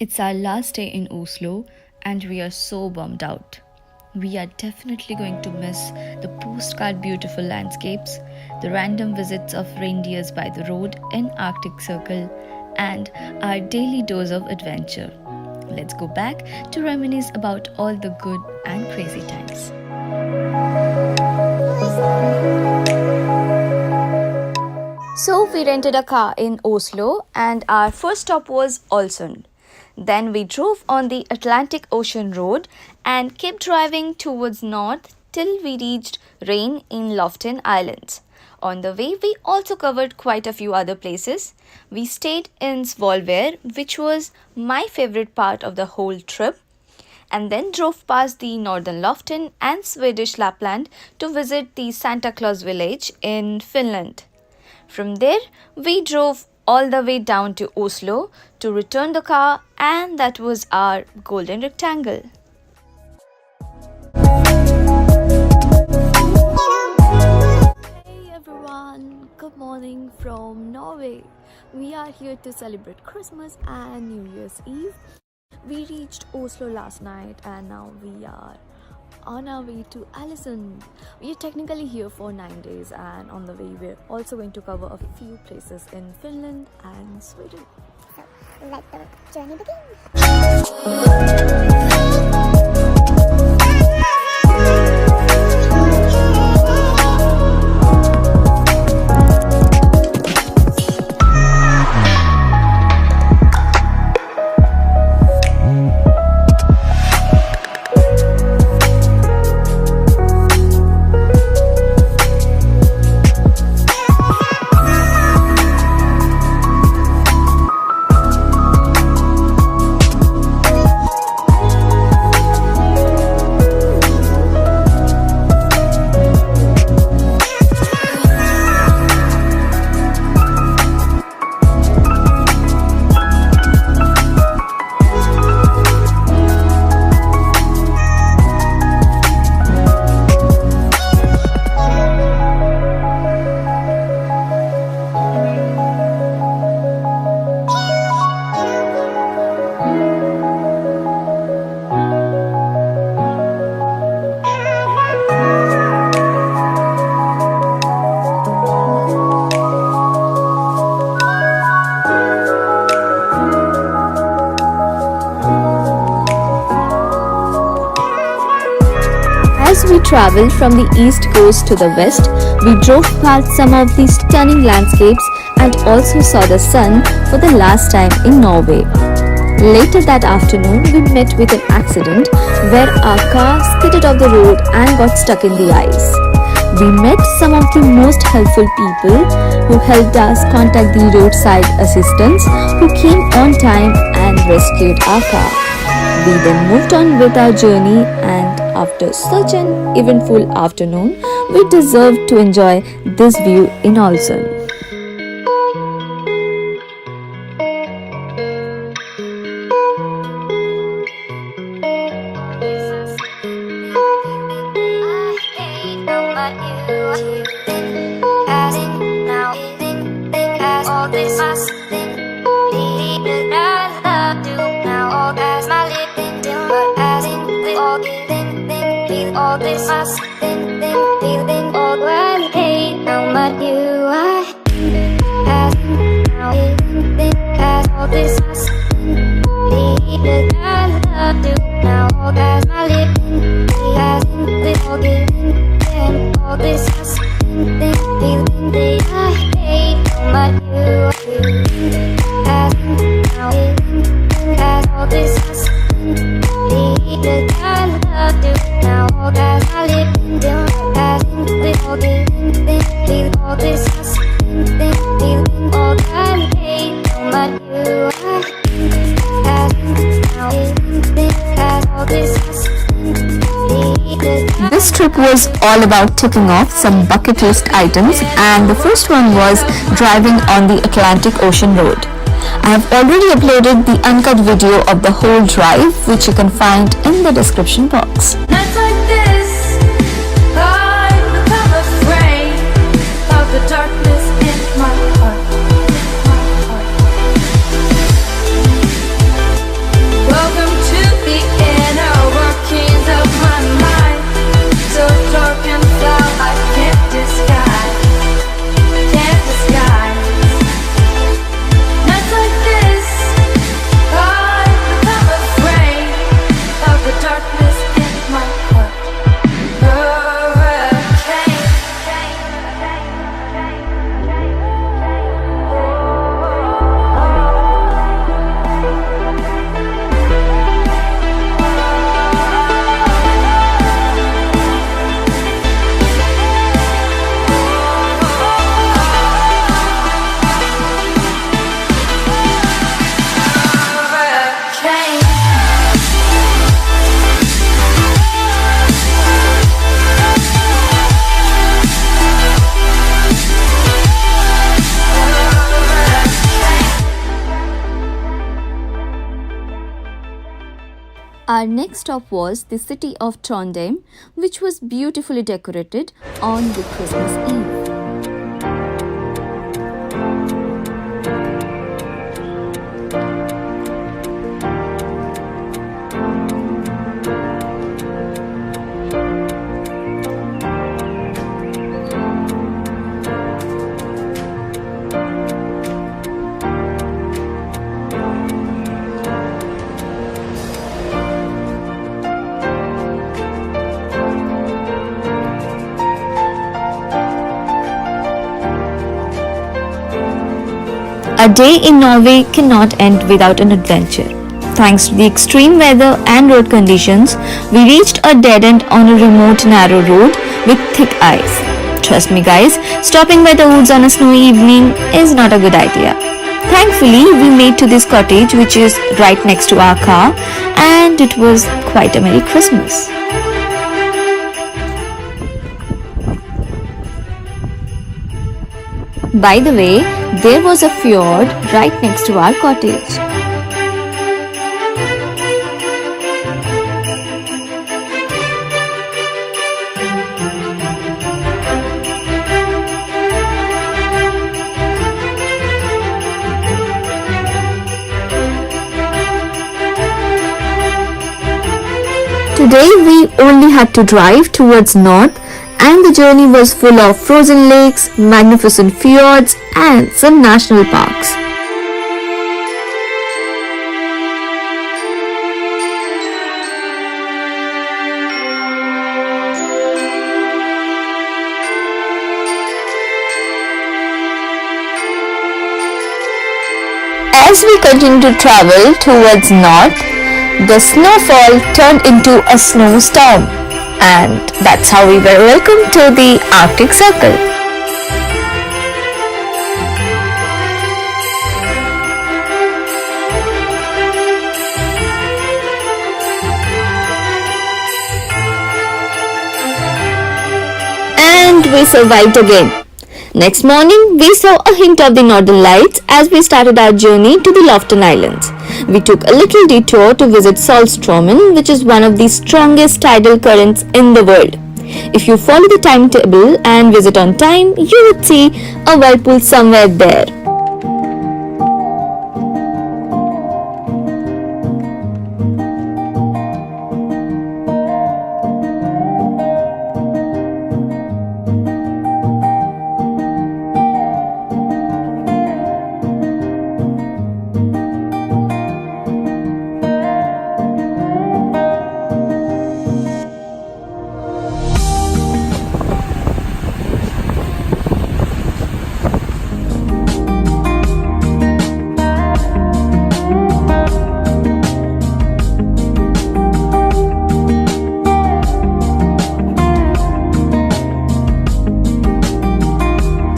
It's our last day in Oslo and we are so bummed out. We are definitely going to miss the postcard beautiful landscapes, the random visits of reindeers by the road in Arctic Circle, and our daily dose of adventure. Let's go back to reminisce about all the good and crazy times. So we rented a car in Oslo and our first stop was Ålesund. Then we drove on the Atlantic Ocean Road and kept driving towards north till we reached Reine in Lofoten Islands. On the way, we also covered quite a few other places. We stayed in Svolvær, which was my favorite part of the whole trip, and then drove past the northern Lofoten and Swedish Lappland to visit the Santa Claus village in Finland. From there, we drove all the way down to Oslo to return the car, and that was our golden rectangle. Hey everyone, good morning from Norway. We are here to celebrate Christmas and New Year's Eve. We reached Oslo last night and now we are on our way to Ålesund. We are technically here for 9 days, and on the way we're also going to cover a few places in Finland and Sweden. So let the journey begin. As we traveled from the east coast to the west, we drove past some of the stunning landscapes and also saw the sun for the last time in Norway. Later that afternoon, we met with an accident where our car skidded off the road and got stuck in the ice. We met some of the most helpful people who helped us contact the roadside assistance, who came on time and rescued our car. We then moved on with our journey, and after such an eventful afternoon, we deserved to enjoy this view in Ålesund. All this us, feeling all I hate how much you are. Has all this us, feeling I love you now. All as my living, has all giving, all this us, feeling that I hate how much you are. Has all this us, feeling I love you. Now all that I live in, with all feel all this us, feeling all that I hate, how much you are. Now all this us, This trip was all about ticking off some bucket list items, and the first one was driving on the Atlantic Ocean Road. I have already uploaded the uncut video of the whole drive, which you can find in the description box. Nights like this, I become afraid of the darkness in my heart. Our next stop was the city of Trondheim, which was beautifully decorated on the Christmas Eve. A day in Norway cannot end without an adventure. Thanks to the extreme weather and road conditions, we reached a dead end on a remote narrow road with thick ice. Trust me guys, stopping by the woods on a snowy evening is not a good idea. Thankfully, we made to this cottage which is right next to our car, and it was quite a Merry Christmas. By the way, there was a fjord right next to our cottage. Today we only had to drive towards north, and the journey was full of frozen lakes, magnificent fjords and some national parks. As we continued to travel towards north, the snowfall turned into a snowstorm, and that's how we were welcomed to the Arctic Circle. And we survived again. Next morning, we saw a hint of the northern lights as we started our journey to the Lofoten Islands. We took a little detour to visit Saltstraumen, which is one of the strongest tidal currents in the world. If you follow the timetable and visit on time, you would see a whirlpool somewhere there.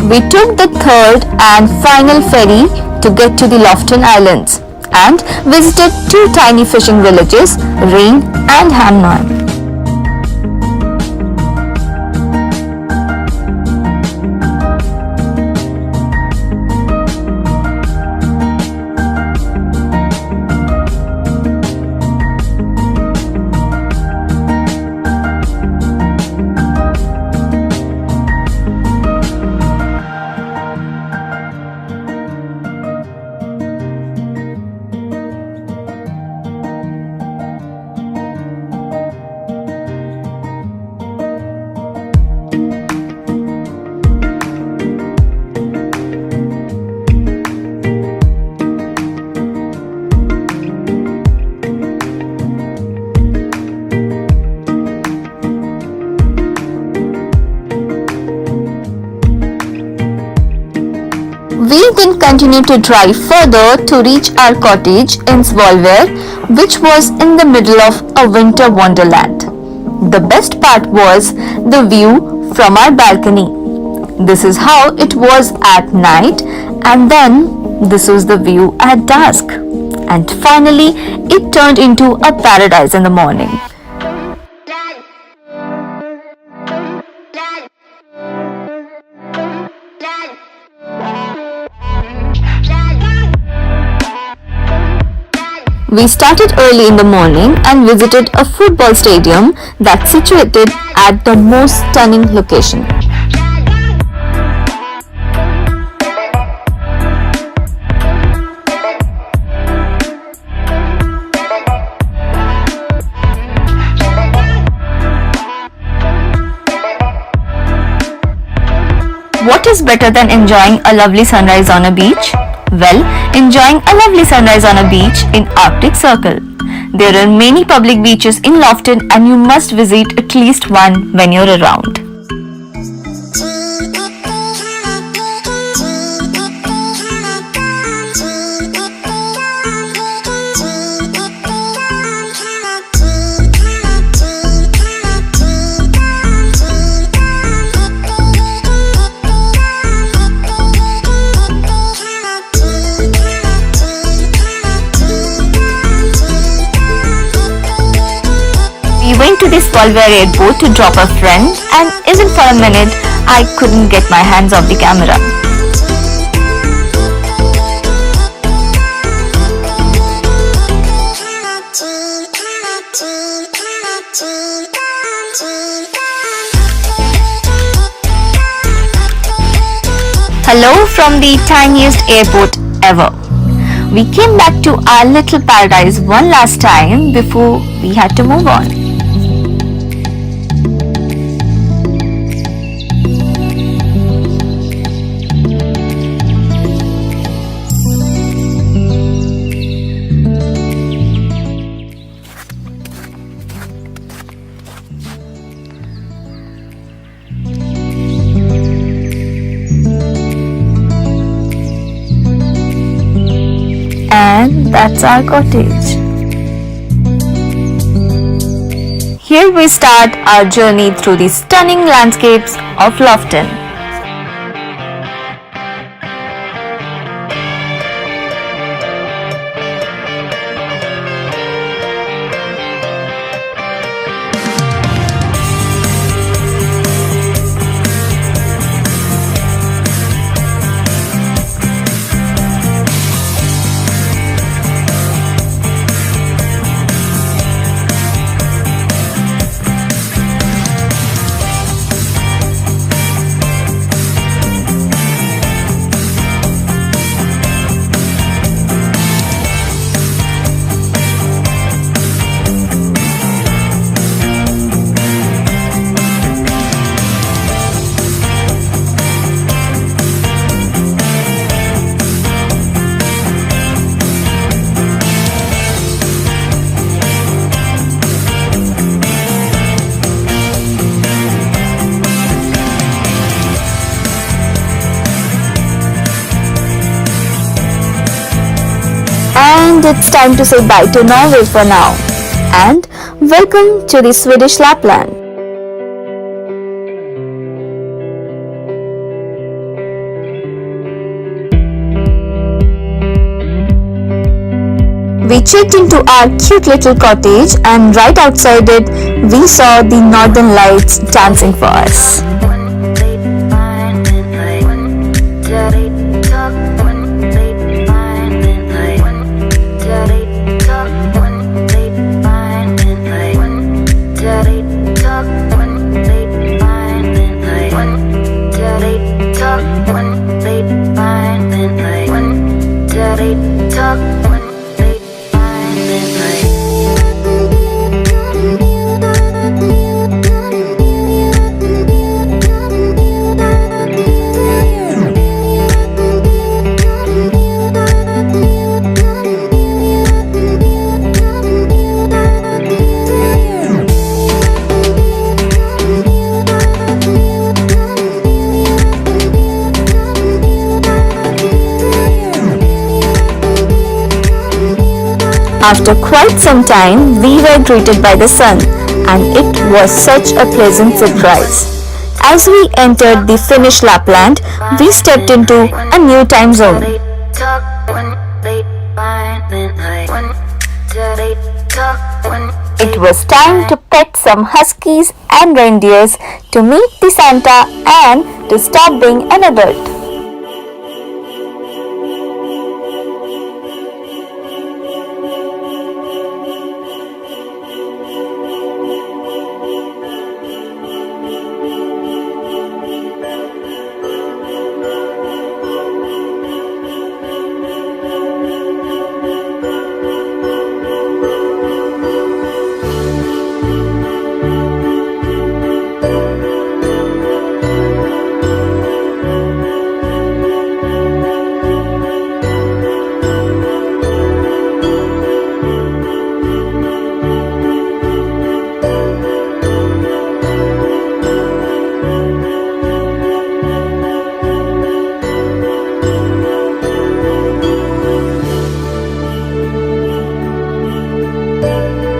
We took the third and final ferry to get to the Lofoten Islands and visited two tiny fishing villages, Reine and Hamnøy. We then continued to drive further to reach our cottage in Svolvær, which was in the middle of a winter wonderland. The best part was the view from our balcony. This is how it was at night, and then this was the view at dusk. And finally, it turned into a paradise in the morning. We started early in the morning and visited a football stadium that's situated at the most stunning location. What is better than enjoying a lovely sunrise on a beach? Well, enjoying a lovely sunrise on a beach in Arctic Circle. There are many public beaches in Lofoten and you must visit at least one when you're around. We went to the Svolvær airport to drop a friend, and even for a minute I couldn't get my hands off the camera. Hello from the tiniest airport ever. We came back to our little paradise one last time before we had to move on. And that's our cottage. Here we start our journey through the stunning landscapes of Lofoten. And it's time to say bye to Norway for now. And welcome to the Swedish Lappland. We checked into our cute little cottage and right outside it we saw the northern lights dancing for us. After quite some time, we were greeted by the sun, and it was such a pleasant surprise. As we entered the Finnish Lappland, we stepped into a new time zone. It was time to pet some huskies and reindeers, to meet the Santa, and to stop being an adult.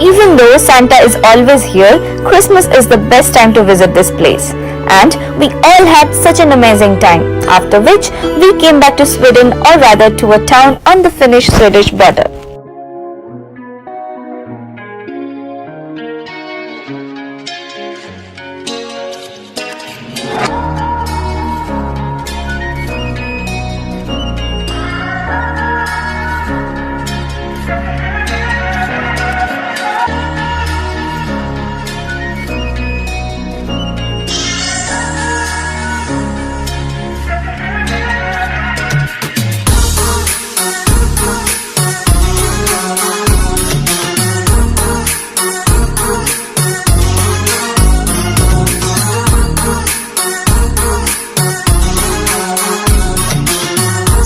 Even though Santa is always here, Christmas is the best time to visit this place. And we all had such an amazing time, after which we came back to Sweden, or rather to a town on the Finnish-Swedish border.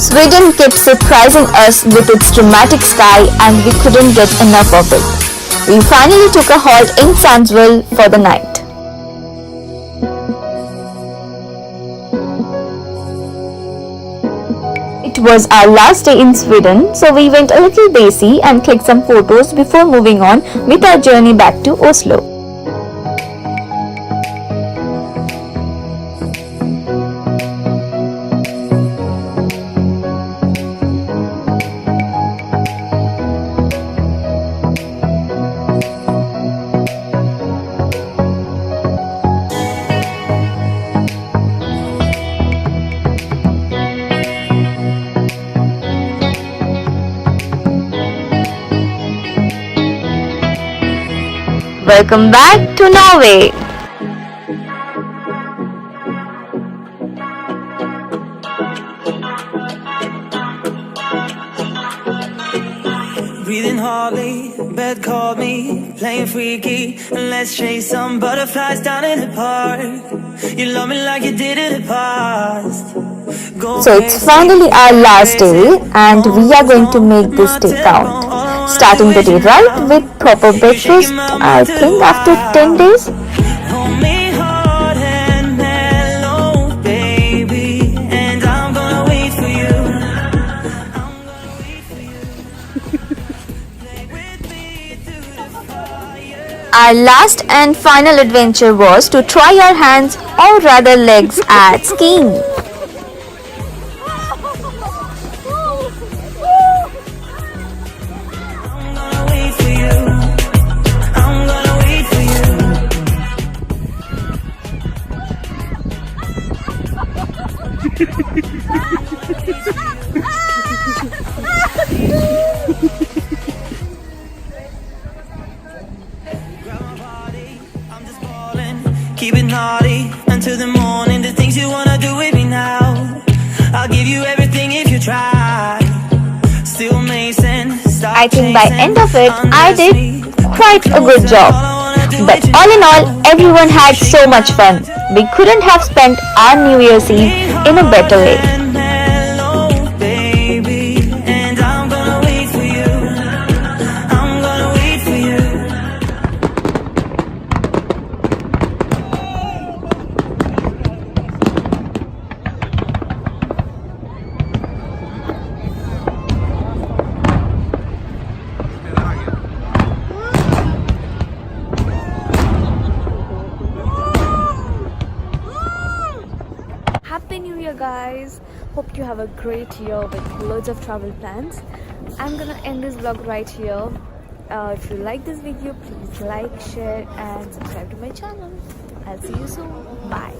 Sweden kept surprising us with its dramatic sky, and we couldn't get enough of it. We finally took a halt in Sundsvall for the night. It was our last day in Sweden, so we went a little desi and clicked some photos before moving on with our journey back to Oslo. Welcome back to Norway. Breathing hardly, bed called me, playing freaky, and let's chase some butterflies down in the park. You love me like you did in the past. So it's finally our last day, and we are going to make this day count. Starting the day right with proper breakfast, I think after 10 days. Hold me hard and mellow, baby, and I'm gonna wait for you. I'm gonna wait for you. Play with me through the fire. Our last and final adventure was to try our hands, or rather legs, at skiing. Keep it naughty until the morning. The things you wanna do with me now, I'll give you everything if you try. Still Mason, I think by end of it, I did quite a good job. But all in all, everyone had so much fun. We couldn't have spent our New Year's Eve in a better way. Happy New Year, guys. Hope you have a great year with loads of travel plans. I'm gonna end this vlog right here. If you like this video, please like, share and subscribe to my channel. I'll see you soon. Bye.